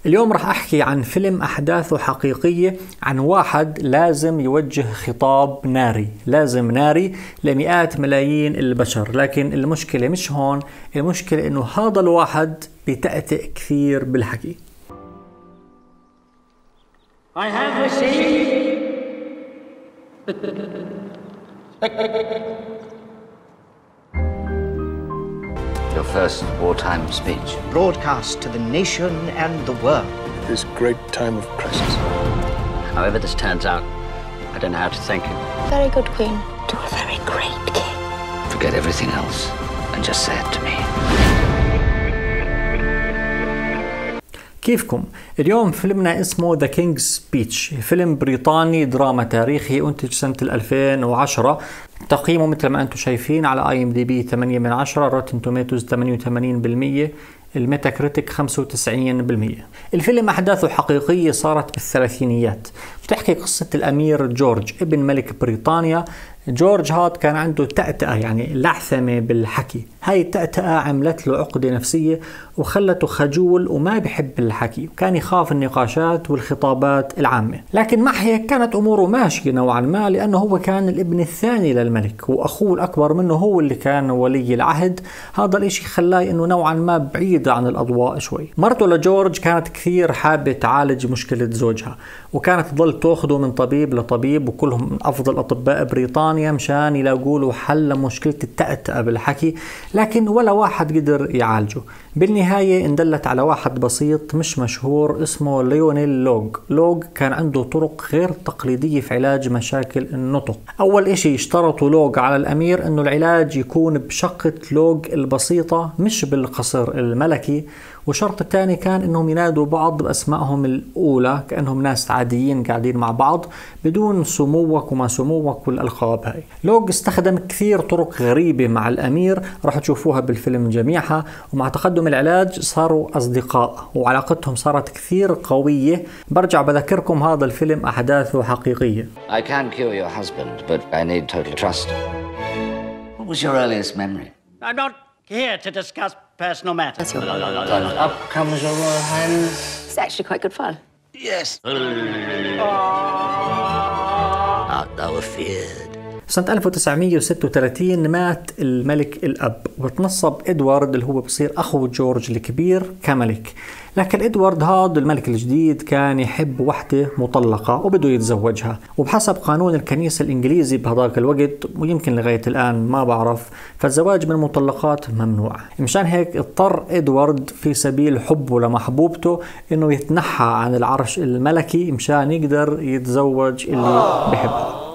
اليوم راح أحكي عن فيلم أحداثه حقيقية، عن واحد لازم يوجه خطاب ناري، لازم ناري لمئات ملايين البشر. لكن المشكلة مش هون، المشكلة إنه هذا الواحد بيتأتئ كثير بالحكي. I have received your first wartime speech. Broadcast to the nation and the world. This great time of crisis. However this turns out, I don't know how to thank you. Very good, Queen. To a very great king. Forget everything else and just say it to me. كيفكم؟ اليوم فيلمنا اسمه The King's Speech، فيلم بريطاني دراما تاريخي أنتج سنة 2010. تقييمه مثل ما أنتم شايفين على IMDb 8/10، روتن توميتوز 88%، الميتا كريتيك 95%. الفيلم أحداثه حقيقية صارت بالثلاثينيات، بتحكي قصة الأمير جورج ابن ملك بريطانيا. جورج هاد كان عنده تأتأة، يعني لعثمة بالحكي. هاي التأتأة عملت له عقدة نفسية وخلته خجول وما بحب الحكي، وكان يخاف النقاشات والخطابات العامة. لكن مع هيك كانت أموره ماشية نوعا ما، لأنه هو كان الابن الثاني للملك، وأخوه الأكبر منه هو اللي كان ولي العهد. هذا الاشي خلاه إنه نوعا ما بعيد عن الأضواء شوي. مرته لجورج كانت كثير حابة تعالج مشكلة زوجها، وكانت تظل تأخذه من طبيب لطبيب، وكلهم من أفضل أطباء بريطانيا مشان يلاقوا له حل لمشكلة التأتأة بالحكي، لكن ولا واحد قدر يعالجه. بالنهاية اندلت على واحد بسيط مش مشهور اسمه ليونيل لوغ. لوغ كان عنده طرق غير تقليدية في علاج مشاكل النطق. أول إشي اشترطوا لوغ على الأمير إنه العلاج يكون بشقة لوغ البسيطة مش بالقصر الملكي، والشرط الثاني كان انهم ينادوا بعض باسمائهم الاولى كانهم ناس عاديين قاعدين مع بعض بدون سموك وما سموك والالقاب هاي. لوغ استخدم كثير طرق غريبه مع الامير، راح تشوفوها بالفيلم جميعها، ومع تقدم العلاج صاروا اصدقاء وعلاقتهم صارت كثير قويه. برجع بذكركم هذا الفيلم احداثه حقيقيه. I can cure your husband, but I need total trust. What was your earliest memory? I'm not here to discuss personal matters. Up comes your Royal Highness. It's actually quite good fun. Yes. Art thou afeared? سنة 1936 مات الملك الأب، وتنصب إدوارد اللي هو بصير أخو جورج الكبير كملك. لكن إدوارد هذا الملك الجديد كان يحب وحدة مطلقة وبده يتزوجها، وبحسب قانون الكنيسة الإنجليزي بهذاك الوقت ويمكن لغاية الآن ما بعرف، فالزواج من المطلقات ممنوع. مشان هيك اضطر إدوارد في سبيل حبه لمحبوبته إنه يتنحى عن العرش الملكي مشان يقدر يتزوج اللي بحبها.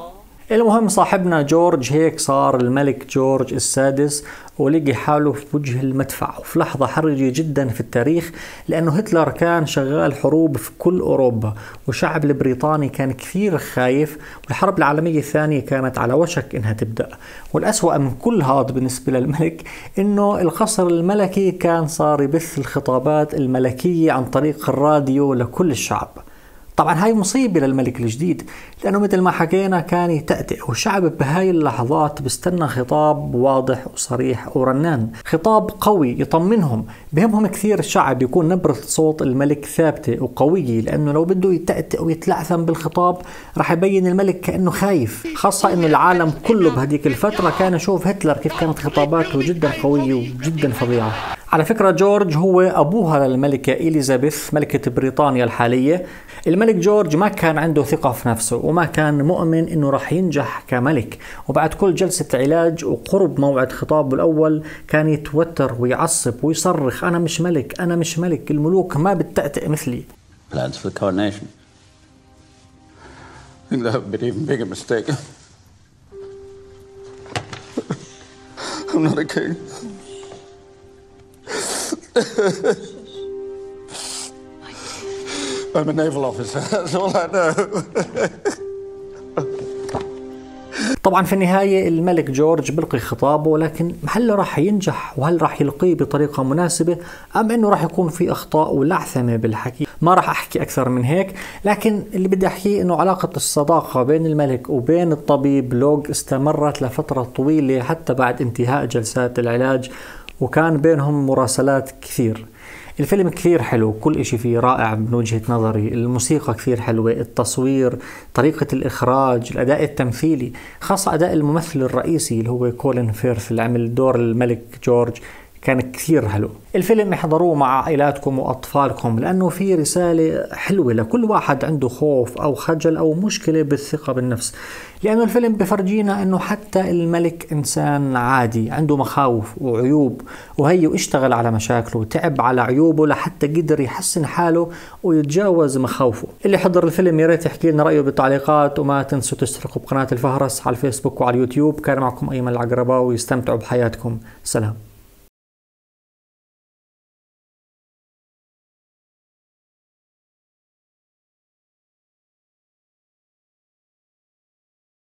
المهم صاحبنا جورج هيك صار الملك جورج السادس، ولقي حاله في وجه المدفع وفي لحظة حرجة جدا في التاريخ، لأنه هتلر كان شغال حروب في كل أوروبا، والشعب البريطاني كان كثير خايف، والحرب العالمية الثانية كانت على وشك إنها تبدأ. والأسوأ من كل هذا بالنسبة للملك إنه القصر الملكي كان صار يبث الخطابات الملكية عن طريق الراديو لكل الشعب. طبعا هاي مصيبة للملك الجديد، لأنه مثل ما حكينا كان يتأتئ، والشعب بهاي اللحظات بيستنى خطاب واضح وصريح ورنان، خطاب قوي يطمنهم. بهمهم كثير الشعب يكون نبرة صوت الملك ثابتة وقوية، لأنه لو بده يتأتئ ويتلعثم بالخطاب راح يبين الملك كأنه خايف، خاصة إنه العالم كله بهديك الفترة كان يشوف هتلر كيف كانت خطاباته جدا قوية وجدا فظيعة. على فكرة جورج هو أبوها للملكة إليزابيث ملكة بريطانيا الحالية. الملك جورج ما كان عنده ثقة في نفسه، وما كان مؤمن إنه رح ينجح كملك، وبعد كل جلسة علاج وقرب موعد خطابه الأول كان يتوتر ويعصب ويصرخ: أنا مش ملك، أنا مش ملك، الملوك ما بتتأتئ مثلي. Plans for the coronation. I think that would be an even bigger mistake. I'm not a king. I'm a naval officer, that's all I know. طبعا في النهاية الملك جورج بلقي خطابه، لكن هل راح ينجح وهل راح يلقيه بطريقة مناسبة أم أنه راح يكون في أخطاء ولعثمة بالحكي؟ ما راح أحكي أكثر من هيك، لكن اللي بدي أحكيه أنه علاقة الصداقة بين الملك وبين الطبيب لوغ استمرت لفترة طويلة حتى بعد انتهاء جلسات العلاج، وكان بينهم مراسلات كثير. الفيلم كثير حلو، كل إشي فيه رائع من وجهة نظري، الموسيقى كثير حلوة، التصوير، طريقة الإخراج، الأداء التمثيلي، خاصة أداء الممثل الرئيسي اللي هو كولين فيرث اللي عمل دور الملك جورج كان كثير حلو. الفيلم احضروه مع عائلاتكم وأطفالكم لأنه فيه رسالة حلوة لكل واحد عنده خوف أو خجل أو مشكلة بالثقة بالنفس، لأنه الفيلم بفرجينا أنه حتى الملك إنسان عادي عنده مخاوف وعيوب، وهي اشتغل على مشاكله وتعب على عيوبه لحتى قدر يحسن حاله ويتجاوز مخاوفه. اللي حضر الفيلم يا ريت يحكي لنا رأيه بالتعليقات، وما تنسوا تشتركوا بقناة الفهرس على الفيسبوك وعلى اليوتيوب. كان معكم أيمن العقرباوي، استمتعوا بحياتكم، سلام.